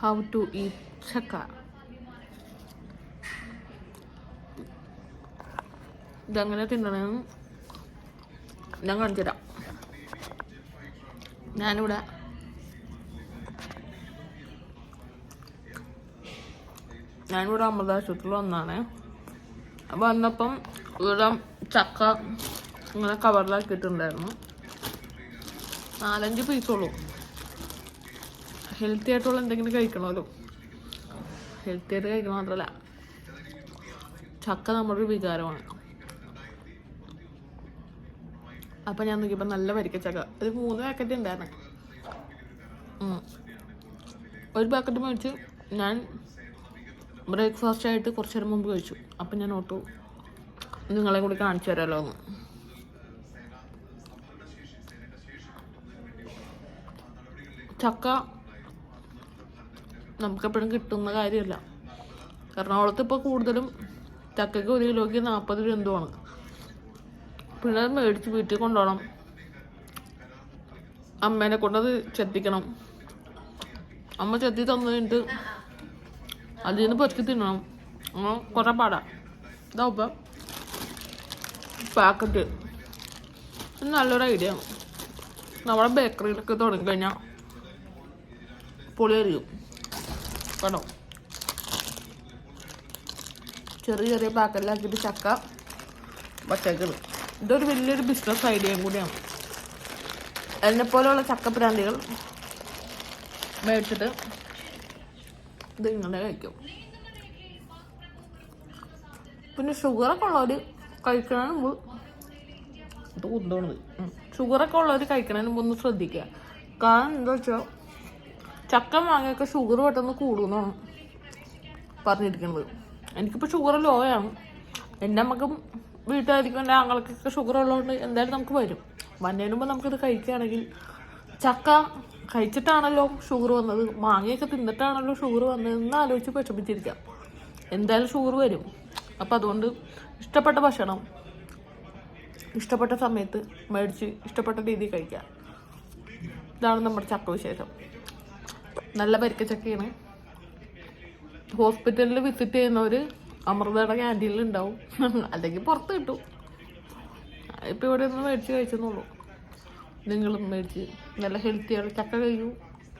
how to eat ചക്ക. ഇതെങ്ങനെ തിന്നണമെന്ന് ഞാൻ കാണിച്ചു തരാം. ഞാനിവിടെ അമൃതാശുപത്രിയിൽ വന്നാണ്. വന്നപ്പം ഇവിടെ ചക്ക ഇങ്ങനെ കവറിലാക്കിയിട്ടുണ്ടായിരുന്നു. 4-5 പീസുള്ളൂ. ഹെൽത്തി ആയിട്ടുള്ള എന്തെങ്കിലും കഴിക്കണമല്ലോ. ഹെൽത്തി ആയിട്ട് കഴിക്കണം മാത്രമല്ല, ചക്ക നമ്മുടെ ഒരു വികാരമാണ്. അപ്പം ഞാൻ നോക്കിയപ്പോൾ നല്ല വരിക്കച്ചക്ക. ഒരു 3 പാക്കറ്റ് ഉണ്ടായിരുന്നു. ഒരു പാക്കറ്റ് മേടിച്ച് ഞാൻ ബ്രേക്ക്ഫാസ്റ്റ് ആയിട്ട് കുറച്ച് നേരം മുമ്പ് കഴിച്ചു. അപ്പം ഞാൻ ഓർത്തു നിങ്ങളെ കൂടി കാണിച്ചു തരാമല്ലോ എന്ന്. ചക്ക നമുക്കെപ്പോഴും കിട്ടുന്ന കാര്യമല്ല. എറണാകുളത്ത് ഇപ്പോൾ കൂടുതലും ചക്കയ്ക്ക് 1 കിലോയ്ക്ക് 40 രൂപ എന്തോ ആണ്. പിന്നെ അത് മേടിച്ച് വീട്ടിൽ കൊണ്ടുപോകണം, അമ്മേനെ കൊണ്ടത് ചെത്തിക്കണം. അമ്മ ചെത്തി തന്നു കഴിഞ്ഞിട്ട് അതിൽ നിന്ന് പൊറുക്കി തിന്നണം. കുറേ പാടാ. ഇതാവുമ്പോൾ പാക്കറ്റ് നല്ലൊരു ഐഡിയ ആണ്. നമ്മുടെ ബേക്കറിയിലൊക്കെ തുടങ്ങിക്കഴിഞ്ഞാൽ പൊളിയായിരിക്കും കേട്ടോ. ചെറിയ ചെറിയ പാക്കറ്റിലാക്കിയിട്ട് ചക്ക വച്ചേക്കുന്നത് ഇതൊരു വലിയൊരു ബിസിനസ് ഐഡിയയും കൂടിയാണ്. എന്നെപ്പോലെയുള്ള ചക്കപ്രാന്തികൾ മേടിച്ചിട്ട് ഇത് ഇങ്ങനെ കഴിക്കും. പിന്നെ ഷുഗറൊക്കെ ഉള്ളവർ കഴിക്കണതിന് മുമ്പ് ഇത് കൊണ്ടുപോകണത് ഷുഗറൊക്കെ ഉള്ളവർ കഴിക്കണതിന് മുമ്പ് ഒന്ന് ശ്രദ്ധിക്കുക. കാരണം എന്താ വെച്ചാൽ ചക്ക മാങ്ങയൊക്കെ ഷുഗർ പെട്ടെന്ന് കൂടുമെന്നാണ് പറഞ്ഞിരിക്കുന്നത്. എനിക്കിപ്പോൾ ഷുഗർ ലോ ആണ്. എൻ്റെ അമ്മക്കും വീട്ടുകാർക്കും എൻ്റെ ആങ്ങൾക്കൊക്കെ ഷുഗർ ഉള്ളതുകൊണ്ട് എന്തായാലും നമുക്ക് വരും. വന്നതിന് മുമ്പ് നമുക്കിത് കഴിക്കുകയാണെങ്കിൽ, ചക്ക കഴിച്ചിട്ടാണല്ലോ ഷുഗർ വന്നത്, മാങ്ങയൊക്കെ തിന്നിട്ടാണല്ലോ ഷുഗർ വന്നതെന്ന് ആലോചിച്ച് വിഷമിച്ചിരിക്കാം. എന്തായാലും ഷുഗർ വരും. അപ്പം അതുകൊണ്ട് ഇഷ്ടപ്പെട്ട ഭക്ഷണം ഇഷ്ടപ്പെട്ട സമയത്ത് മേടിച്ച് ഇഷ്ടപ്പെട്ട രീതിയിൽ കഴിക്കാം. ഇതാണ് നമ്മുടെ ചക്ക വിശേഷം. നല്ല പരിക്കച്ചക്കയാണ്. ഹോസ്പിറ്റലിൽ വിസിറ്റ് ചെയ്യുന്നവർ അമൃതയുടെ ക്യാൻറ്റീനിൽ ഉണ്ടാവും, അല്ലെങ്കിൽ പുറത്ത് കിട്ടും. ഇപ്പം ഇവിടെ ഒന്ന് മേടിച്ച് കഴിച്ചെന്നുള്ളൂ. നിങ്ങളും മേടിച്ച് നല്ല ഹെൽത്തിയാണ് ചക്ക കഴിക്കൂ.